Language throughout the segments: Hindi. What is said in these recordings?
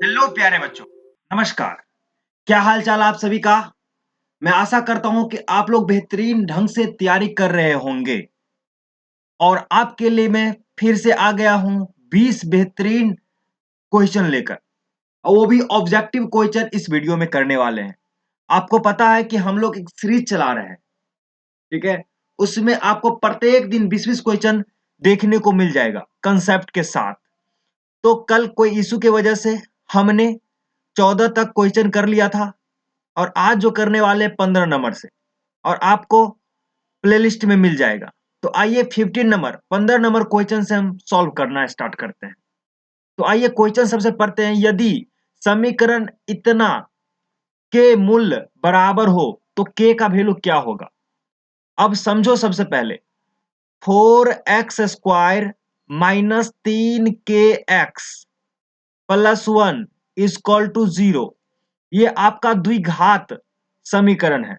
हेलो प्यारे बच्चों, नमस्कार। क्या हाल चाल आप सभी का। मैं आशा करता हूं कि आप लोग बेहतरीन ढंग से तैयारी कर रहे होंगे और आपके लिए मैं फिर से आ गया हूं 20 बेहतरीन क्वेश्चन लेकर, और वो भी ऑब्जेक्टिव क्वेश्चन इस वीडियो में करने वाले हैं। आपको पता है कि हम लोग एक सीरीज चला रहे हैं, ठीक है। उसमें आपको प्रत्येक दिन 20-20 क्वेश्चन देखने को मिल जाएगा कंसेप्ट के साथ। तो कल कोई इशू की वजह से हमने 14 तक क्वेश्चन कर लिया था, और आज जो करने वाले 15 नंबर से, और आपको प्लेलिस्ट में मिल जाएगा। तो आइए 15 नंबर 15 नंबर क्वेश्चन से हम सॉल्व करना स्टार्ट करते हैं। तो आइए क्वेश्चन सबसे पढ़ते हैं। यदि समीकरण इतना के मूल्य बराबर हो तो के का वैल्यू क्या होगा। अब समझो, सबसे पहले 4x² minus 3kx plus 1 equal to 0, ये आपका द्विघात समीकरण है।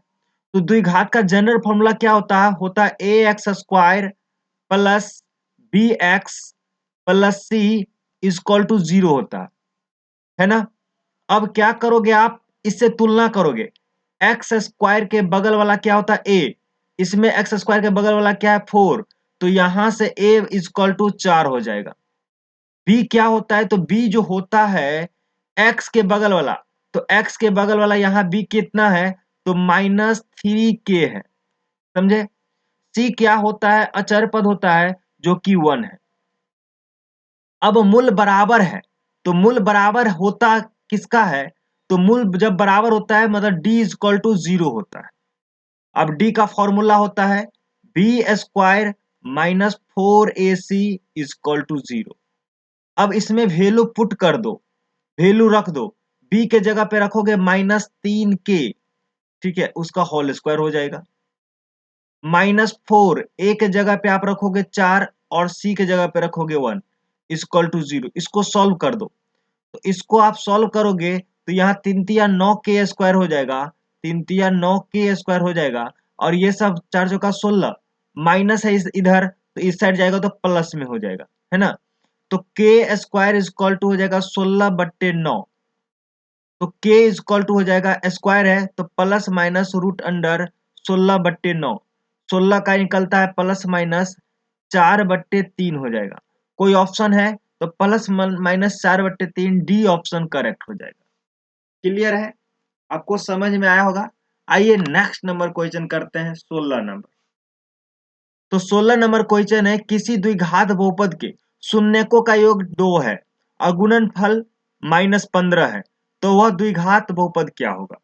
तो द्विघात का जनरल फॉर्मूला क्या होता है A X square plus B X plus C equal to 0 होता है ना। अब क्या करोगे आप, इससे तुलना करोगे। एक्स स्क्वायर के बगल वाला क्या होता है ए, इसमें एक्स स्क्वायर के बगल वाला क्या है 4, तो यहां से ए इक्वल टू 4 हो जाएगा। बी क्या होता है, तो बी जो होता है एक्स के बगल वाला, तो एक्स के बगल वाला यहाँ बी कितना है, तो -3k है, समझे। सी क्या होता है, अचर पद होता है जो कि 1 है। अब मूल बराबर है, तो मूल बराबर होता किसका है, तो मूल जब बराबर होता है मतलब d इक्वल टू 0 होता है। अब d का फॉर्मूला होता है b² minus 4ac equal to 0। अब इसमें वैल्यू पुट कर दो, वैल्यू रख दो। b के जगह पे रखोगे -3k, ठीक है, उसका होल स्क्वायर हो जाएगा। -4 a के जगह पे आप रखोगे 4 और c के जगह पे रखोगे 1 इक्वल टू 0। इसको सॉल्व कर दो। तो इसको आप सॉल्व करोगे तो यहाँ 3 तिया 9k² हो जाएगा, 3 तिया 9k² हो जाएगा। और ये सब 4 चौका 16, माइनस है इधर, तो इस साइड जाएगा तो प्लस में हो जाएगा, है ना। तो k² इक्वल टू हो जाएगा 16/9। तो k इक्वल टू हो जाएगा, स्क्वायर है तो प्लस माइनस रूट अंडर 16/9। 16 का निकलता है प्लस माइनस 4/3 हो जाएगा। कोई ऑप्शन है तो plus minus 4/3, D option correct हो जाएगा। क्लियर है, आपको समझ में आया होगा। आइए नेक्स्ट नंबर क्वेश्चन करते हैं, 16 नंबर। तो 16 नंबर क्वेश्चन है, किसी द्विघात बहुपद के शून्यकों का योग 2 है और गुणनफल -15 है, तो वह द्विघात बहुपद क्या होगा।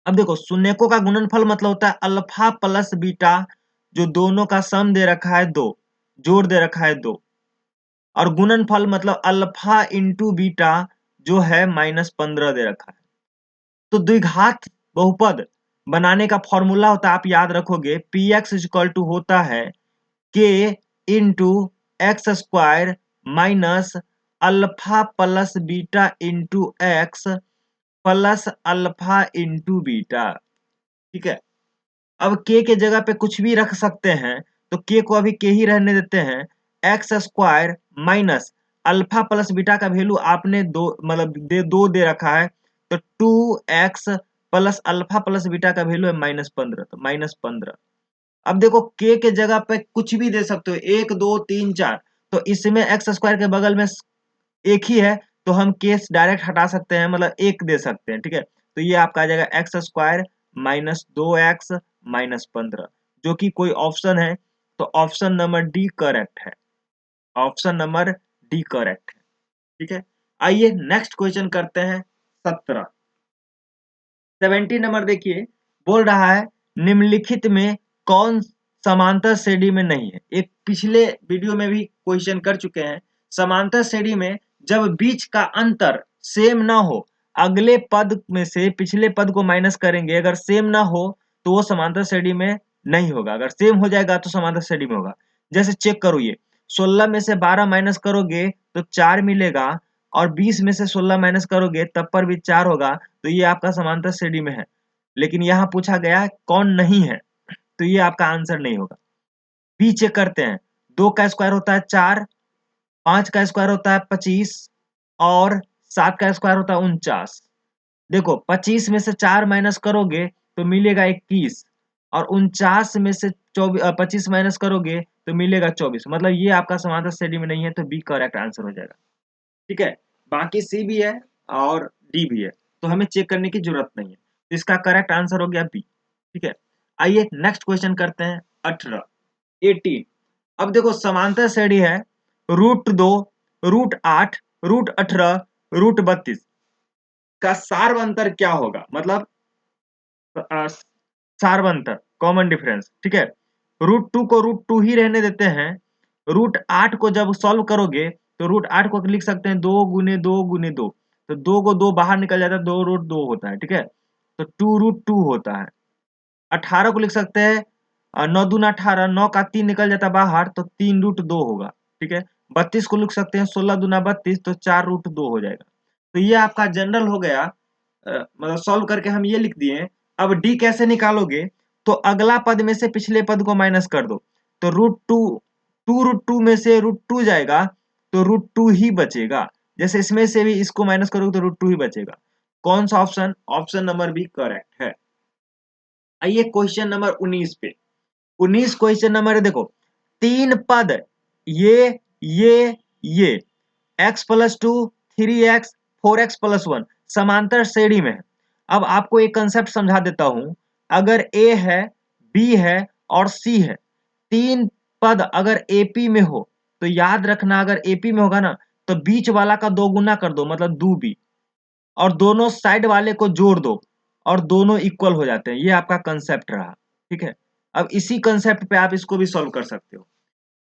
अब देखो, शून्यकों का गुणनफल मतलब होता है अल्फा प्लस बीटा, जो दोनों का सम दे रखा है 2, जोड़ दे रखा है 2, और गुणनफल मतलब अल्फा इंटू बीटा जो है -15 दे रखा है। तो द्विघात बहुपद बनाने का फॉर्मूला होता है, आप याद रखोगे, पी एक्स इक्वल टू होता है के into x² minus alpha plus beta into x plus alpha into beta, ठीक है। अब के जगह पे कुछ भी रख सकते हैं, तो के को अभी के ही रहने देते हैं। x² minus alpha plus beta का वैल्यू आपने दो मतलब दो दे रखा है, तो 2x plus alpha plus beta का वैल्यू है -15, तो -15। अब देखो के जगह पे कुछ भी दे सकते हो, 1 2 3 4, तो इसमें x² के बगल में एक ही है, तो हम केस डायरेक्ट हटा सकते हैं, मतलब एक दे सकते हैं, ठीक है। तो ये आपका आ जाएगा x² माइनस 2x माइनस 15, जो कि कोई ऑप्शन है, तो ऑप्शन नंबर डी करेक्ट है। ऑप्शन नंबर डी करेक्ट है, ठीक है। आइए नेक्स्ट क्वेश्चन करते हैं, 17 नंबर। देखिए, बोल रहा है निम्नलिखित में कौन समांतर श्रेणी में नहीं है। एक पिछले वीडियो में भी क्वेश्चन कर चुके हैं। समांतर श्रेणी में जब बीच का अंतर सेम ना हो, अगले पद में से पिछले पद को माइनस करेंगे, अगर सेम ना हो तो वो समांतर श्रेणी में नहीं होगा, अगर सेम हो जाएगा तो समांतर श्रेणी में होगा। जैसे चेक करो, ये 16 में से 12 माइनस करोगे तो 4 मिलेगा, और 20 में से 16 माइनस करोगे तब पर भी 4 होगा, तो ये आपका समांतर श्रेणी में है। लेकिन यहाँ पूछा गया कौन नहीं है, तो ये आपका आंसर नहीं होगा। बी चेक करते हैं। 2 का स्क्वायर होता है 4, 5 का स्क्वायर होता है 25, और 7 का स्क्वायर होता है 49। देखो 25 में से 4 माइनस करोगे तो मिलेगा 21, और 49 में से 25 माइनस करोगे तो मिलेगा 24। मतलब ये आपका समांतर श्रेणी में नहीं है, तो बी करेक्ट आंसर हो जाएगा। ठीक है, बाकी सी भी है और डी भी है, तो हमें चेक करने की जरूरत नहीं है। तो इसका करेक्ट आंसर हो गया बी। ठीक है, आइए नेक्स्ट क्वेश्चन करते हैं 18 18। अब देखो समांतर श्रेणी है √2, √8, √18, √32 का सार्वंतर क्या होगा, मतलब सार्वंतर कॉमन डिफरेंस। ठीक है, √2 को √2 ही रहने देते हैं। √8 को जब सॉल्व करोगे तो √8 को लिख सकते हैं 2 गुने 2 गुने 2, तो 2 को 2 बाहर निकल जाता है, 2√2 होता है। ठीक है, तो 2√2 होता है। 18 को लिख सकते हैं 9 दूना 18, 9 का 3 निकल जाता है बाहर, तो 3√2 होगा। ठीक है, 32 को लिख सकते हैं 16 दूना 32, तो 4√2 हो जाएगा। तो ये आपका जनरल हो गया, मतलब सॉल्व करके हम ये लिख दिए। अब डी कैसे निकालोगे, तो अगला पद में से पिछले पद को माइनस कर दो, तो √2 में से √2 जाएगा, तो √2 ही बचेगा। जैसे इसमें से भी इसको माइनस करोगे तो √2 ही बचेगा। कौन सा option, option number B correct है। आइए क्वेश्चन नंबर 19 पे। 19 क्वेश्चन नंबर है, देखो तीन पद ये x+2, 3x, 4x+1 समांतर श्रेणी में है। अब आपको एक कंसेप्ट समझा देता हूं। अगर a है, b है और c है, तीन पद अगर AP में हो, तो याद रखना अगर AP में होगा ना, तो बीच वाला का 2 गुना कर दो, मतलब 2b, और दोनों साइड वाले को जोड़ दो और दोनों इक्वल हो जाते हैं। ये आपका कंसेप्ट रहा। ठीक है, अब इसी कंसेप्ट पे आप इसको भी सॉल्व कर सकते हो।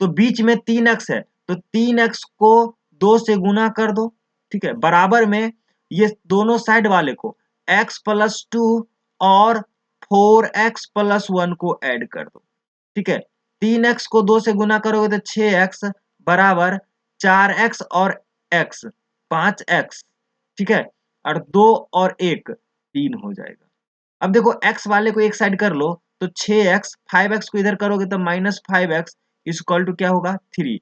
तो बीच में 3x है, तो 3x को 2 से गुना कर दो। ठीक है, बराबर में ये दोनों साइड वाले को x+2 और 4x+1 को ऐड कर दो। ठीक है, 3x को 2 से गुना करोगे तो 6x बराबर 4x और x 5x। ठीक है, और 2 और 1 3 हो जाएगा। अब देखो x वाले को एक साइड कर लो, तो 6x, 5x को इधर करोगे तो -5x इक्वल टू क्या होगा 3।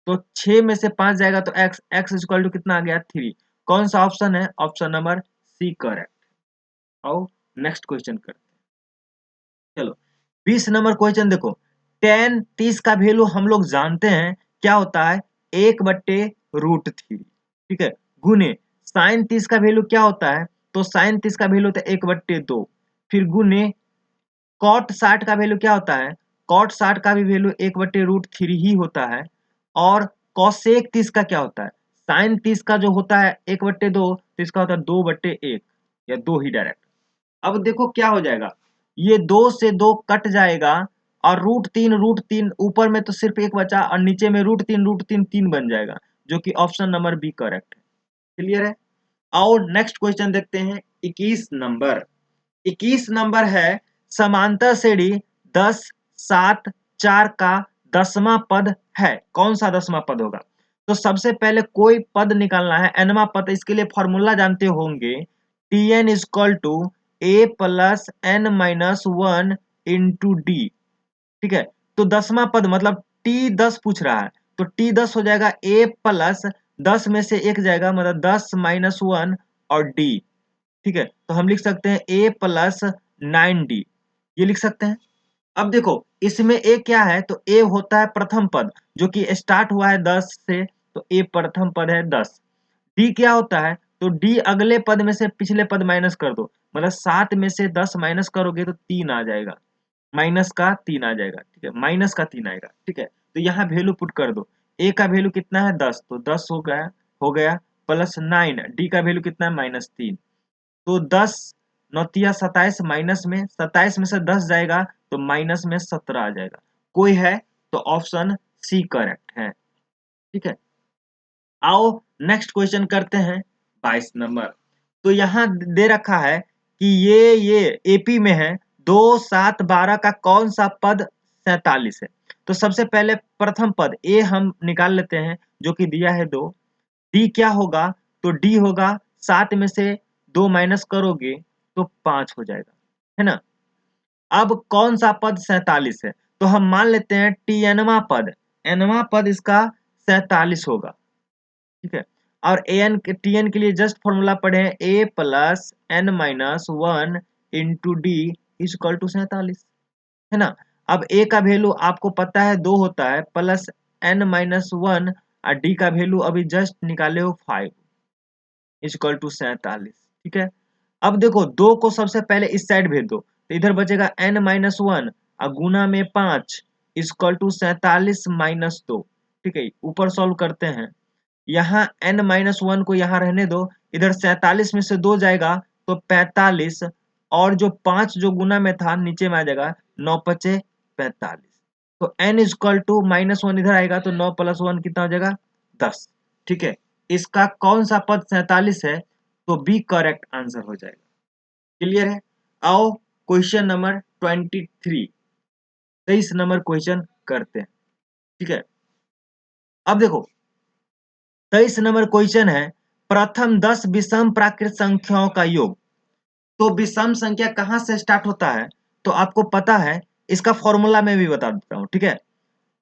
तो 6 में से 5 जाएगा तो x, x इक्वल टू कितना आ गया 3। कौन सा ऑप्शन है, ऑप्शन नंबर सी करेक्ट। आओ नेक्स्ट क्वेश्चन करते हैं। चलो 20 नंबर क्वेश्चन देखो। 10 30 का वैल्यू हम लोग जानते हैं क्या होता है, 1/√3। ठीक है, गुने साइन 30 का वैल्यू क्या होता है, तो साइन 30 का वैल्यू होता है 1/2। फिर गुने कॉट 60 का वैल्यू क्या होता है, कॉट 60 का भी वैल्यू 1/√3 ही होता है। और कॉसेक 30 का क्या होता है, साइन 30 का जो होता है 1/2, तो इसका होता है 2/1, या 2 ही डायरेक्ट। अब देखो क्या हो जाएगा, ये 2 से 2 कट जाएगा, और √3 ऊपर में तो सिर्फ एक बचा, और नीचे में √3 3 बन जाएगा, जो कि ऑप्शन नंबर बी करेक्ट है। क्लियर है। आओ नेक्स्ट क्वेश्चन देखते हैं 21 नंबर। 21 नंबर है समांतर श्रेणी 10 7 4 का 10वां पद है। कौन सा 10वां पद होगा, तो सबसे पहले कोई पद निकालना है nवां पद। इसके लिए फॉर्मूला जानते होंगे, Tn equal to a+n-1 into D. ठीक है, तो 10वां पद मतलब T10 पूछ रहा है, तो T10 हो जाएगा a+10 में से एक जाएगा, मतलब 10-1 और d। ठीक है, तो हम लिख सकते हैं a+9d, ये लिख सकते हैं। अब देखो इसमें a क्या है, तो a होता है प्रथम पद, जो कि स्टार्ट हुआ है 10 से, तो a प्रथम पद है 10। d क्या होता है, तो d अगले पद में से पिछले पद माइनस कर दो, मतलब 7 में से 10 माइनस करोगे तो 3 आ जाएगा, माइनस का 3 आ जाएगा। ठीक है, माइनस का 3 आएगा। ठीक है, तो यहाँ वैल्यू पुट कर दो। a का वैल्यू कितना है 10, तो 10 हो गया +9। d का वैल्यू कितना है -3, तो 10 9 27, माइनस में 27 में से 10 जाएगा तो माइनस में 17 आ जाएगा। कोई है तो ऑप्शन सी करेक्ट है। ठीक है, आओ नेक्स्ट क्वेश्चन करते हैं 22 नंबर। तो यहाँ दे रखा है कि ये एपी में है, 2 7 12 का कौन सा पद 47 है। तो सबसे पहले प्रथम पद ए हम निकाल लेते हैं, जो कि दिया है 2। डी क्या होगा, तो डी होगा 7 में से 2 माइनस करोगे तो 5 हो जाएगा, है ना। अब कौन सा पद 47 है, तो हम मान लेते हैं टी एनवा पद, एनवा पद इसका 47 होगा। ठीक है, और एन टी एन के लिए जस्ट फॉर्मूला पढ़े हैं A plus N minus one into D is equal to 47, है ना। अब ए का वैल्यू आपको पता है 2 होता है, प्लस एन माइनस वन और डी का वैल्यू अभी जस्ट निकाले हो 5 इज इक्वल टू 47, ठीक है। अब देखो 2 को सबसे पहले इस साइड भेज दो तो इधर बचेगा एन माइनस वन और गुना में 5 इज इक्वल टू 47 माइनस 2, ठीक है। ऊपर सॉल्व करते हैं, यहाँ n माइनस वन को यहाँ रहने दो, इधर 47 में से 2 जाएगा तो 45 और जो 5 जो गुना में था नीचे में आ जाएगा 9 पचे 45, तो n is equal to minus one इधर आएगा तो 9 प्लस वन कितना हो जाएगा 10, ठीक है। इसका कौन सा पद 47 है, तो बी करेक्ट आंसर हो जाएगा। क्लियर है। आओ क्वेश्चन नंबर 23, 23 नंबर क्वेश्चन करते हैं, ठीक है। अब देखो 23 नंबर क्वेश्चन है, प्रथम 10 विषम प्राकृत संख्याओं का योग। तो विषम संख्या कहां से स्टार्ट होता है, तो आपको पता है, इसका फॉर्मूला मैं भी बता देता हूं, ठीक है।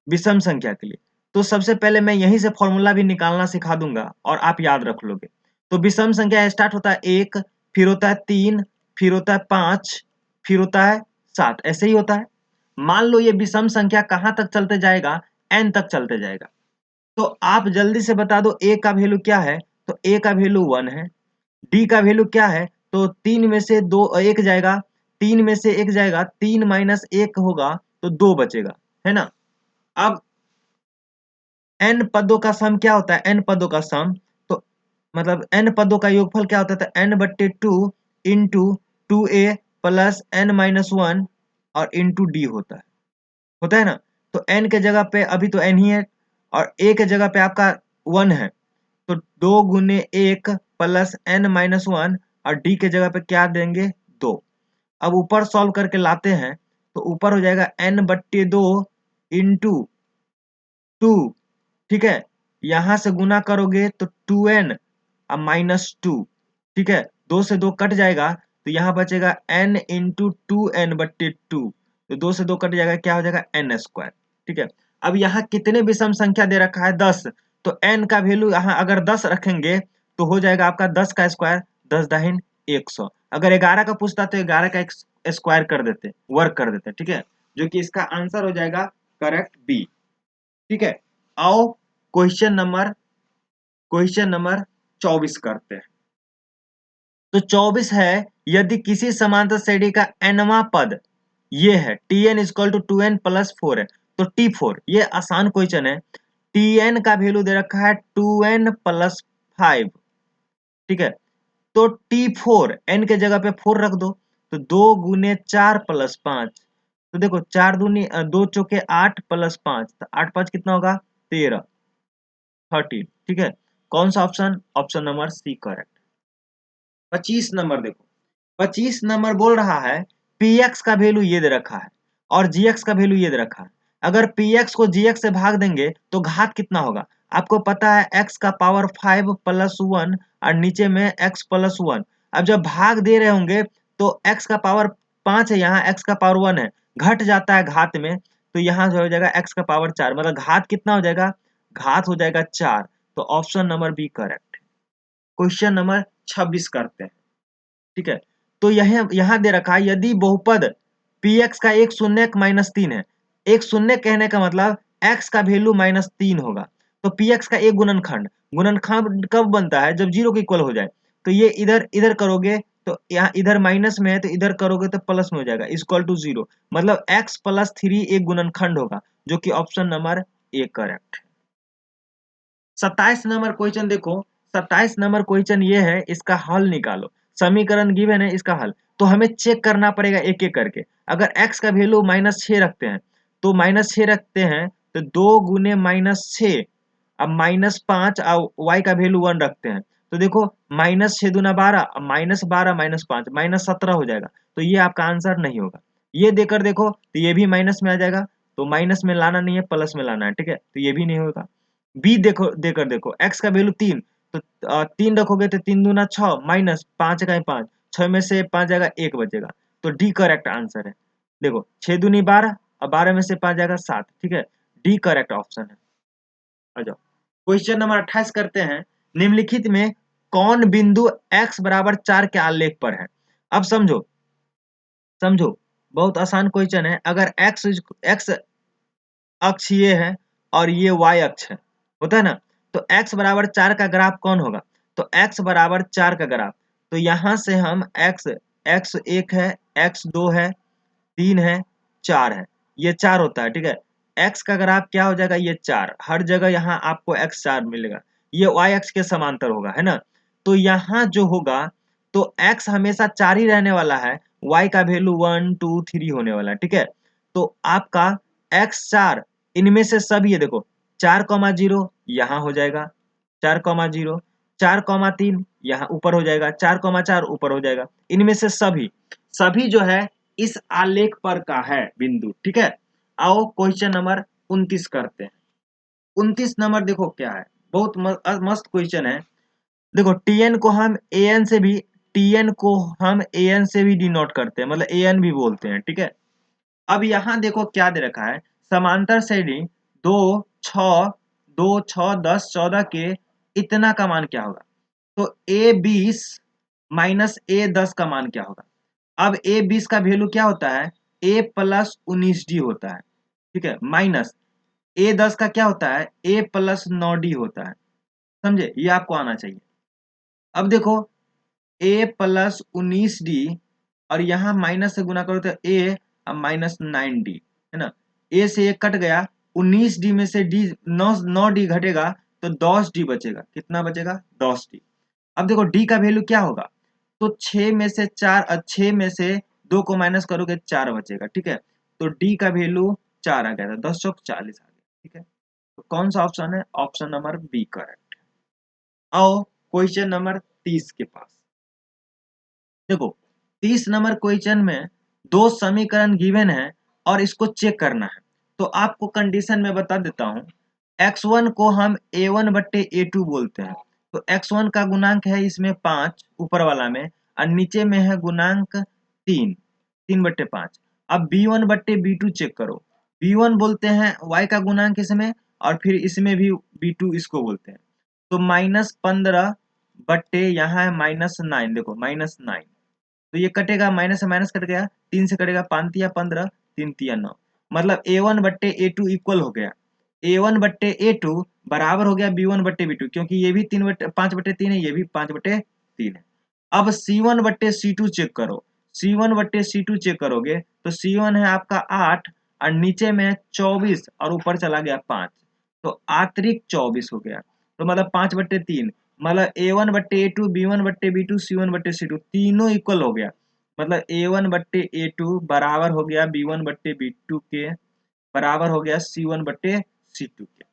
विषम संख्या के लिए तो सबसे पहले मैं यहीं से फॉर्मूला भी निकालना सिखा दूंगा और आप याद रख लोगे। तो विषम संख्या स्टार्ट होता है 1, फिर होता है 3, फिर होता है 5, फिर होता है 7, ऐसे ही होता है। मान लो ये विषम संख्या कहां तक चलते जाएगा, n तक चलते जाएगा। तो आप जल्दी से बता दो ए का वैल्यू क्या है, तो ए का वैल्यू 1 है। डी का वैल्यू क्या है, तो 3 में से 2 1 जाएगा, 3 में से 1 जाएगा, 3 माइनस 1 होगा तो 2 बचेगा, है ना। अब n पदों का सम क्या होता है, n पदों का सम, तो मतलब n पदों का योगफल क्या होता है, तो n बट्टे 2 into 2a plus n minus one और इंटू डी होता है ना। तो n के जगह पे अभी तो n ही है और a के जगह पे आपका 1 है, तो 2 गुने 1 प्लस n माइनस वन और d के जगह पे क्या देंगे 2। अब ऊपर सॉल्व करके लाते हैं तो ऊपर हो जाएगा n बट्टे 2 इंटू 2, ठीक है। यहां से गुना करोगे तो 2n और माइनस 2, ठीक है। 2 से 2 कट जाएगा तो यहाँ बचेगा n इंटू 2n बट्टे 2, तो 2 से 2 कट जाएगा, क्या हो जाएगा n स्क्वायर, ठीक है। अब यहाँ कितने विषम संख्या दे रखा है 10, तो n का वैल्यू यहाँ अगर 10 रखेंगे तो हो जाएगा आपका 10 का स्क्वायर 10 दाहिन 100। अगर 11 का पूछता तो 11 का स्क्वायर कर देते, वर्क कर देते, ठीक है। जो कि इसका आंसर हो जाएगा करेक्ट बी, ठीक है। आओ क्वेश्चन नंबर 24 करते हैं। तो 24 है, यदि किसी समांतर श्रेणी का nवां पद ये है tn equal to 2n plus 4 है, तो t4, ये आसान क्वेश्चन है। tn का वैल्यू दे रखा है 2n प्लस 5, ठीक है। तो t4 n के जगह पे 4 रख दो, तो 2 गुने 4 प्लस 5, तो देखो 4 दूनी 2 चौके 8 प्लस 5, तो 8 5 कितना होगा 13, 13, ठीक है। कौन सा option, option number C correct. 25 number देखो, 25 नंबर बोल रहा है px का वैल्यू ये दे रखा है और gx का वैल्यू ये दे रखा है। अगर px को gx से भाग देंगे तो घात कितना होगा, आपको पता है x का पावर 5 प्लस 1 और नीचे में x प्लस 1। अब जब भाग दे रहे होंगे तो x का पावर 5 है, यहाँ x का पावर 1 है, घट जाता है घात में, तो यहाँ जो हो जाएगा x का पावर 4, मतलब घात कितना हो जाएगा, घात हो जाएगा 4, तो option number B correct. Question number 26 करते हैं, ठीक है। तो यह यहां दे रखा है, यदि बहुपद px का एक शून्य माइनस 3 है, एक शून्य कहने का मतलब x का वैल्यू माइनस 3 होगा, तो px का एक गुणनखंड, गुणनखंड कब बनता है, जब 0 के इक्वल हो जाए। तो ये इधर इधर करोगे तो यहाँ इधर माइनस में है तो इधर करोगे तो प्लस में हो जाएगा, इक्वल टू 0, मतलब x प्लस 3 एक गुणनखंड होगा, जो कि option number A correct. 27 number question देखो, 27 नंबर क्वेश्चन ये है, इसका हल निकालो। समीकरण गिवन है, इसका हल तो हमें चेक करना पड़ेगा एक एक करके। अगर x का वैल्यू -6 रखते हैं तो -6 रखते हैं तो 2 गुने -6, अब -5 और y का वैल्यू 1 रखते हैं तो देखो -6 दूना 12, अब -12 -5 -17 हो जाएगा, तो ये आपका आंसर नहीं होगा। ये देकर देखो तो ये भी माइनस में आ जाएगा, तो माइनस में लाना नहीं है, प्लस में लाना है, ठीक है, तो ये भी नहीं होगा। बी देखो, देकर देखो x का वैल्यू 3, तो 3 रखोगे तो 3 दूना 6 माइनस 5 का 5, 6 में से 5 जाएगा 1 बचेगा, तो डी करेक्ट आंसर है। देखो 6 दूनी 12 और 12 में से 5 जाएगा 7, ठीक है, डी करेक्ट ऑप्शन है। आ जाओ क्वेश्चन नंबर 28 करते हैं। निम्नलिखित में कौन बिंदु x बराबर 4 के आलेख पर है? अब समझो समझो, बहुत आसान क्वेश्चन है। अगर x अक्ष ये है और ये y अक्ष है, होता है ना, तो x बराबर 4 का ग्राफ कौन होगा? तो x बराबर 4 का ग्राफ, तो यहां से हम x1 है, x2 है, 3 है, 4 है, ये 4 होता है, ठीक है। x का ग्राफ क्या हो जाएगा? ये 4, हर जगह यहाँ आपको x4 मिलेगा, ये y अक्ष के समांतर होगा, है ना। तो यहाँ जो होगा, तो x हमेशा 4 ही रहने वाला है, y का वैल्यू 1 2 3 होने वाला है, ठीक है। तो आपका x4 इनमें से सभी है, देखो 4,0 यहाँ हो जाएगा, 4,0, 4,3 यहाँ ऊपर हो जाएगा, 4,4 ऊपर हो जाएगा, इनमें से सभी सभी जो है इस आलेख पर का है बिंदु, ठीक है। आओ क्वेश्चन नंबर 29 करते हैं। 29 नंबर देखो क्या है, बहुत मस्त क्वेश्चन है। देखो टीएन को हम एएन से भी डिनोट करते हैं, मतलब एएन भी बोलते हैं, ठीक है। अब यहाँ देखो क्या दे रखा है, समांतर श्रेणी 2 6 2 6 10 14 के इतना का मान क्या होगा? तो A20 माइनस A10 का मान क्या होगा? अब A20 का वैल्यू क्या होता है? A प्लस 19D होता है, ठीक है, माइनस A10 का क्या होता है? A प्लस 9D होता है, समझे, ये आपको आना चाहिए। अब देखो A प्लस 19D और यहाँ माइनस से गुना करो तो A माइनस 9D, है ना। A से एक कट गया, 19D में से D 9D घटेगा तो 10D बचेगा, कितना बचेगा? 10D। अब देखो D का वैल्यू क्या होगा? तो 6 में से 2 को माइनस करोगे 4 बचेगा, ठीक है। तो D का वैल्यू 4 आ गया था, 10 चौक 40 आ गया, ठीक है। तो कौन सा ऑप्शन है? Option number B correct. आओ क्वेश्चन नंबर 30 के पास। देखो 30 नंबर क्वेश्चन में दो समीकरण गिवन है और इसको चेक करना है। तो आपको कंडीशन में बता देता हूं, x1 को हम a1 बट्टे a2 बोलते हैं। तो x1 का गुणांक है इसमें 5 ऊपर वाला में, और नीचे में है गुणांक 3, 3/5। अब b1 बट्टे b2 चेक करो, b1 बोलते हैं y का गुणांक इसमें, और फिर इसमें भी b2 इसको बोलते हैं। तो -15 बट्टे यहाँ है -9, देखो -9, तो ये कटेगा, माइनस से माइनस कट गया, 3 से कटेगा, 5 तिया 15, 3 तिया 9, मतलब a1 बट्टे a2 इक्वल हो गया, a1 बट्टे a2 बराबर हो गया b1 बट्टे b2, क्योंकि ये भी 5/3 है, ये भी 5/3 है। अब c1 बट्टे c2 चेक करो, c1 बट्टे c2 चेक करोगे तो c1 है आपका 8 और नीचे में है 24 और ऊपर चला गया 5, तो आतरिक 24 हो गया, तो मतलब 5/3, मतलब a1 बट्टे a2 b1 बट्टे b2 c1 बट्टे c2 तीनों इक्वल हो गया, मतलब a1 बट्टे a2 बराबर हो गया b1 बट्टे b2 के, बराबर हो गया c1 बट्टे c2 के।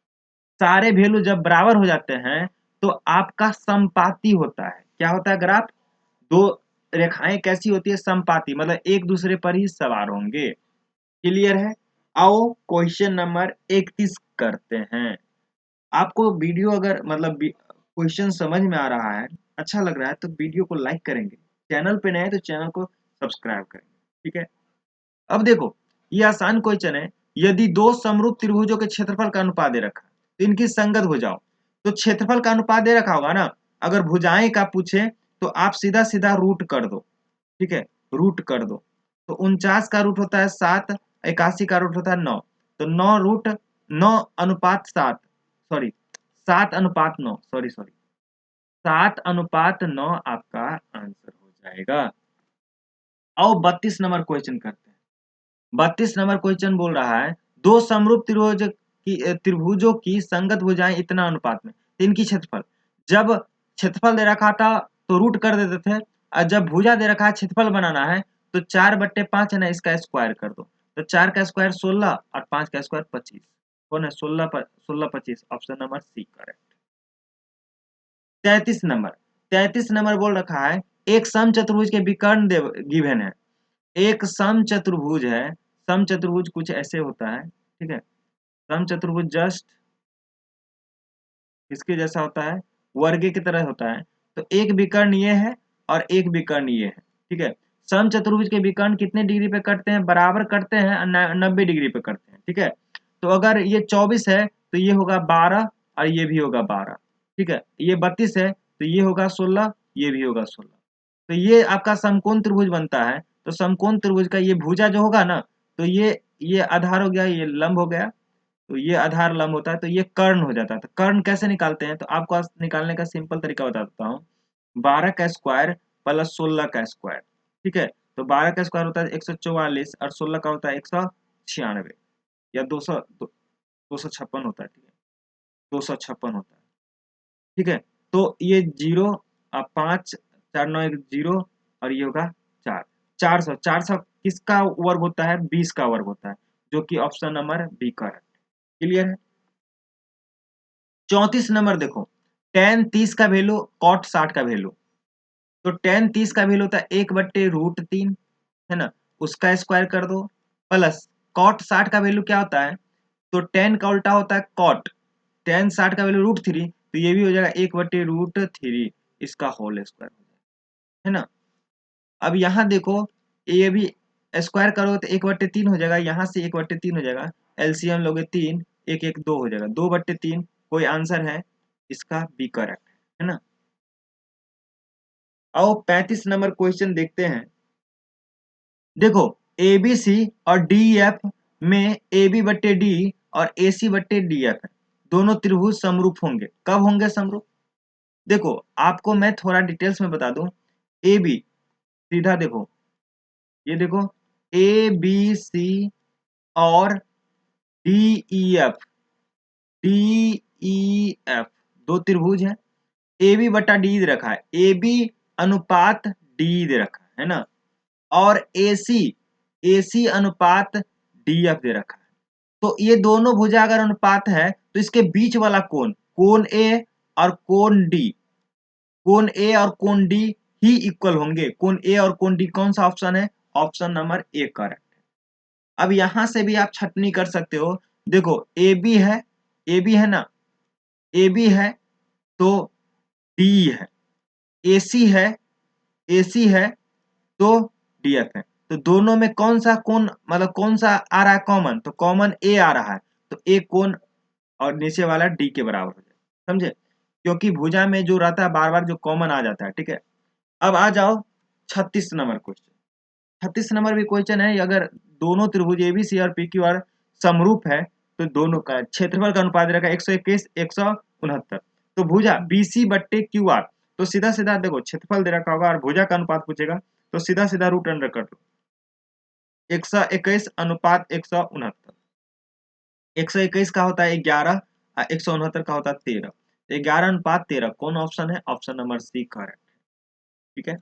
सारे वैल्यू जब बराबर हो जाते हैं तो आपका समपाती होता है। क्या होता है? ग्राफ, दो रेखाएं कैसी होती है? समपाती, मतलब एक दूसरे पर ही सवार होंगे। क्लियर है? आओ क्वेश्चन नंबर 31 करते हैं। आपको वीडियो अगर मतलब क्वेश्चन समझ में आ रहा है, अच्छा लग रहा है, तो वीडियो को लाइक करेंगे, चैनल पे नए हैं तो चैनल को सब्सक्राइब करेंगे, ठीक है। अब देखो ये आसान क्वेश्चन है, यदि दो समरूप त्रिभुजों के क्षेत्रफल का अनुपात दे रखा है तो इनकी संगत भुजाओं, तो क्षेत्रफल का अनुपात दे रखा होगा ना, अगर भुजाएं का पूछे तो आप सीधा सीधा रूट कर दो, ठीक है, रूट कर दो। तो 49 का रूट होता है 7, 81 का रूट होता है 9, तो 9 सॉरी 7:9, सॉरी 7:9 आपका आंसर हो जाएगा। आओ 32 नंबर क्वेश्चन करते हैं। 32 नंबर क्वेश्चन बोल रहा है, दो समरूप त्रिभुजों की संगत भुजाएं इतना अनुपात में, तो इनकी क्षेत्रफल। जब क्षेत्रफल दे रखा था तो रूट कर देते थे, और जब भुजा दे रखा है क्षेत्रफल बनाना है तो 4/5 है ना, इसका स्क्वायर कर दो, तो 4 का स्क्वायर 16 और 5 का स्क्वायर 25, कौन है? 16 25, option number C correct. 33 number बोल रखा है, एक समचतुर्भुज के विकर्ण गिवन है। एक समचतुर्भुज है, समचतुर्भुज कुछ ऐसे होता है, ठीक है। समचतुर्भुज जस्ट इसके जैसा होता है, वर्ग की तरह होता है। तो एक विकर्ण ये है और एक विकर्ण ये है, ठीक है। समचतुर्भुज के विकर्ण कितने डिग्री पे कटते हैं? बराबर कटते हैं, 90 डिग्री पे कटते हैं, ठीक है। तो अगर ये 24 है तो ये होगा 12 और ये भी होगा 12, ठीक है, ये 32 है तो ये होगा 16, ये भी होगा 16। तो ये आपका समकोण त्रिभुज बनता है। तो समकोण त्रिभुज का ये भुजा जो होगा ना, तो ये आधार हो गया, ये लंब हो गया, तो ये आधार लंब होता है, तो ये कर्ण हो जाता है। तो कर्ण कैसे निकालते हैं, तो आपको आज निकालने का सिंपल तरीका बता देता हूँ। 12 का स्क्वायर प्लस 16 का स्क्वायर, ठीक है। तो 12 का स्क्वायर होता है 144 और 16 का होता है 196 या 256 होता है, ठीक है, 256 होता है, ठीक है। तो ये जीरो, 5 4 9 1 जीरो, और ये होगा 4, 400। 400 किसका वर्ग होता है, 20 का वर्ग होता है, जो कि ऑप्शन नंबर बी का है। क्लियर है। 34 नंबर देखो, tan 30 का वैल्यू cot 60 का वैल्यू। तो tan 30 का वैल्यू होता है 1/√3, है ना, उसका स्क्वायर कर दो, प्लस cot 60 का वैल्यू क्या होता है, तो tan का उल्टा होता है cot, tan 60 का वैल्यू √3, तो ये भी हो जाएगा 1/√3, इसका होल स्क्वायर, है ना। अब यहाँ देखो, ये भी स्क्वायर करो तो 1/3 हो जाएगा, यहाँ से 1/3 हो जाएगा, एलसीएम लोगे 3, 1 1 2 हो जाएगा, 2/3। कोई आंसर है, इसका बी करेक्ट है ना। आओ 35 नंबर क्वेश्चन देखते हैं। देखो, ए बी सी और डी एफ में ए बी बट्टे डी और ए सी बट्टे डी एफ है, दोनों त्रिभुज समरूप होंगे। कब होंगे समरूप, देखो आपको मैं थोड़ा डिटेल्स में बता दूं। ए बी, सीधा देखो, ये देखो, ए बी सी और D E F, D E F दो त्रिभुज हैं। ए बी बटा डी दे रखा है, ए बी अनुपात डी दे रखा है ना, और ए सी अनुपात डी एफ दे रखा है। तो ये दोनों भुजा अगर अनुपात है, तो इसके बीच वाला कोण, कोण ए और कोण डी, कोण ए और कोण डी ही इक्वल होंगे। कोण ए और कोण डी कौन सा ऑप्शन है, ऑप्शन नंबर ए करेक्ट। अब यहां से भी आप छटनी कर सकते हो। देखो, ए बी है, ए बी है ना, ए बी है तो डी है, ए सी है, ए सी है तो डी एफ है। तो दोनों में कौन सा कोण, मतलब कौन सा आ रहा है कॉमन, तो कॉमन ए आ रहा है, तो ए कोण और नीचे वाला डी के बराबर हो जाए, समझे, क्योंकि भुजा में जो रहता है बार बार जो कॉमन आ जाता है, ठीक है। अब आ जाओ 36 नंबर क्वेश्चन। 36 नंबर भी क्वेश्चन है, अगर दोनों त्रिभुज एबीसी और पी क्यू आर समरूप है, तो दोनों का क्षेत्रफल का अनुपात रहेगा 121 169। तो भुजा बीसी बट्टे क्यू आर, तो सीधा सीधा देखो क्षेत्रफल दे रखा होगा और भुजा का अनुपात पूछेगा, तो सीधा सीधा रूट अंडर कर दो, 121 अनुपात 169। 121 का होता है 11 और 169 का होता है 13। 11 अनुपात 13 कौन ऑप्शन है, ऑप्शन नंबर सी करेक्ट, ठीक है।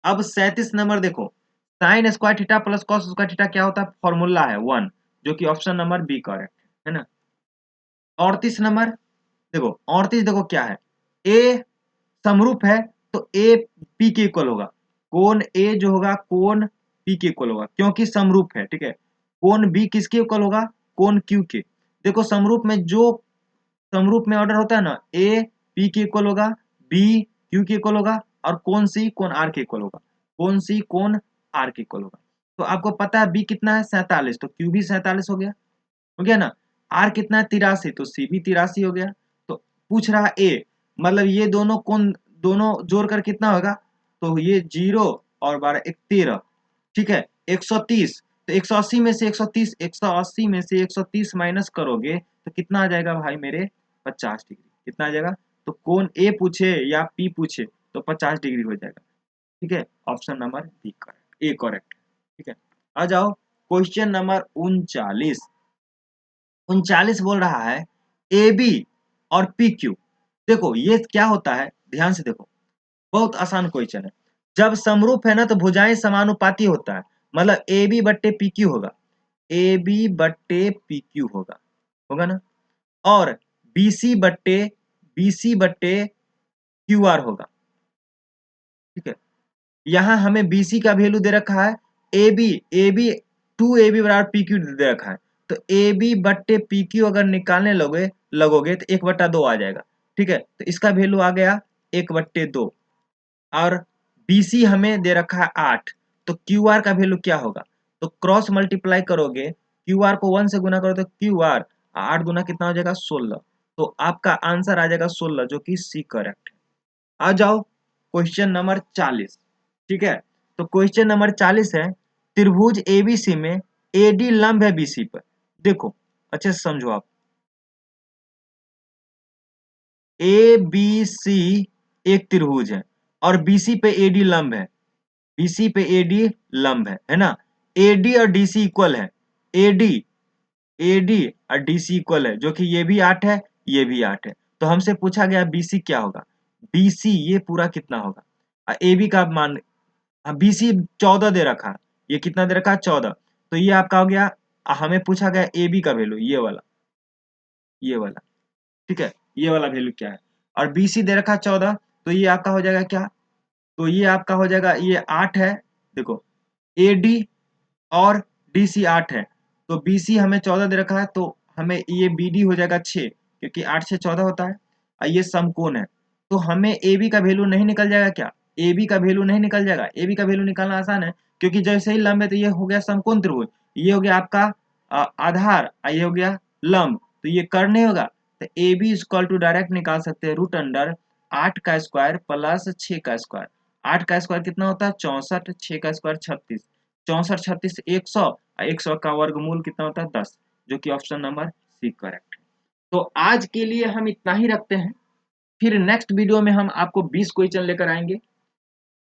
अब 37 नंबर देखो, sine square theta plus cos square theta क्या होता है, फॉर्मूला है 1, जो कि ऑप्शन नंबर बी करेक्ट है ना। 38 नंबर देखो, 38 देखो क्या है, ए समरूप है तो ए पी के इक्वल होगा, कोण ए जो होगा कोण पी के इक्वल होगा, क्योंकि समरूप है, ठीक है। कोण बी किसके इक्वल होगा, कोण क्यू के। देखो समरूप में जो समरूप में ऑर्डर होता है ना, ए पी के इक्वल होगा, बी क्यू के इक्वल होगा, और कोण सी कोण आर के इक्वल होगा, कोण सी कोण आर के इक्वल होगा। तो आपको पता है बी कितना है 47, तो क्यू भी 47 हो गया ना। आर कितना है 83, तो सी भी 83 हो गया। तो पूछ रहा ए, मतलब ये दोनों कोण दोनों जोड़कर कितना होगा, तो ये 0 और 12 एक 13, ठीक है। 130, तो 180 में से 130, 180 में से 130 माइनस करोगे तो कितना आ जाएगा भाई मेरे, 50 डिग्री। कितना आ जाएगा, तो कौन ए पूछे या पी पूछे तो 50 डिग्री हो जाएगा, ठीक है। Option number B correct, A correct, ठीक है। आ जाओ क्वेश्चन नंबर 39। 39 बोल रहा है ए बी और पी क्यू। देखो ये क्या होता है, ध्यान से देखो, बहुत आसान क्वेश्चन है। जब समरूप है ना तो भुजाएं समानुपाती होता है, मतलब ए बी बट्टे पी क्यू होगा, ए बी बट्टे पी क्यू होगा, होगा ना, और बी सी बट्टे क्यू आर होगा, ठीक है। यहाँ हमें बी सी का वैल्यू दे रखा है, ए बी 2ab बराबर पी क्यू दे रखा है, तो ए बी बट्टे पी क्यू अगर निकालने लगोगे तो 1/2 आ जाएगा, ठीक है। तो इसका वैल्यू आ गया 1/2, और BC हमें दे रखा है 8, तो QR का वैल्यू क्या होगा, तो क्रॉस मल्टीप्लाई करोगे, QR को 1 से गुना करो तो QR, 8 गुना कितना हो जाएगा 16, तो आपका आंसर आ जाएगा 16 जो कि सी करेक्ट है। आ जाओ क्वेश्चन नंबर 40। ठीक है, तो क्वेश्चन नंबर 40 है त्रिभुज एबीसी में एडी लंब है बीसी पर। देखो अच्छे से समझो आप, ए बी सी एक त्रिभुज है और बीसी पे एडी लंब है, बीसी पे एडी लंब है ना। एडी और डीसी इक्वल है, एडी एडी और डीसी इक्वल है, जो कि ये भी 8 है ये भी 8 है। तो हमसे पूछा गया बीसी क्या होगा, बीसी ये पूरा कितना होगा, एबी का मान, बीसी 14 दे रखा है, ये कितना दे रखा है 14, तो ये आपका हो गया। हमें पूछा गया एबी का वैल्यू ये वाला, ये वाला, ठीक है, ये वाला वैल्यू क्या है, और बीसी दे रखा है 14, तो ये आपका हो जाएगा क्या, तो ये आपका हो जाएगा, ये 8 है, देखो एडी और डीसी 8 है, तो बीसी हमें 14 दे रखा है, तो हमें ये बीडी हो जाएगा 6, क्योंकि 8 से 14 होता है, और ये समकोण है, तो हमें एबी का वैल्यू नहीं निकल जाएगा क्या, एबी का वैल्यू नहीं निकल जाएगा, एबी का वैल्यू निकालना आसान है, क्योंकि जैसे ही लंब है तो ये हो गया समकोण त्रिभुज, ये हो गया आपका आधार, ये हो गया लंब, तो ये कर नहीं होगा, तो A B equal to direct निकाल सकते हैं रूट अंडर 8 का स्क्वायर प्लस 6 का स्क्वायर। 8 का स्क्वायर कितना होता है 64, 6 का स्क्वायर 36, 64 36 100, 100 का वर्गमूल कितना होता है 10, जो कि ऑप्शन नंबर सी करेक्ट है। तो आज के लिए हम इतना ही रखते हैं, फिर नेक्स्ट वीडियो में हम आपको 20 क्वेश्चन लेकर आएंगे।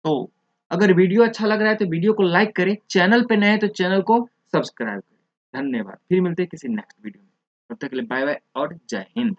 तो अगर वीडियो अच्छा लग रहा है तो वीडियो को लाइक करें, चैनल पे नए हैं तो चैनल को सब्सक्राइब करें। धन्यवाद, फिर मिलते हैं किसी नेक्स्ट वीडियो में, तब तक के लिए बाय बाय और जय हिंद।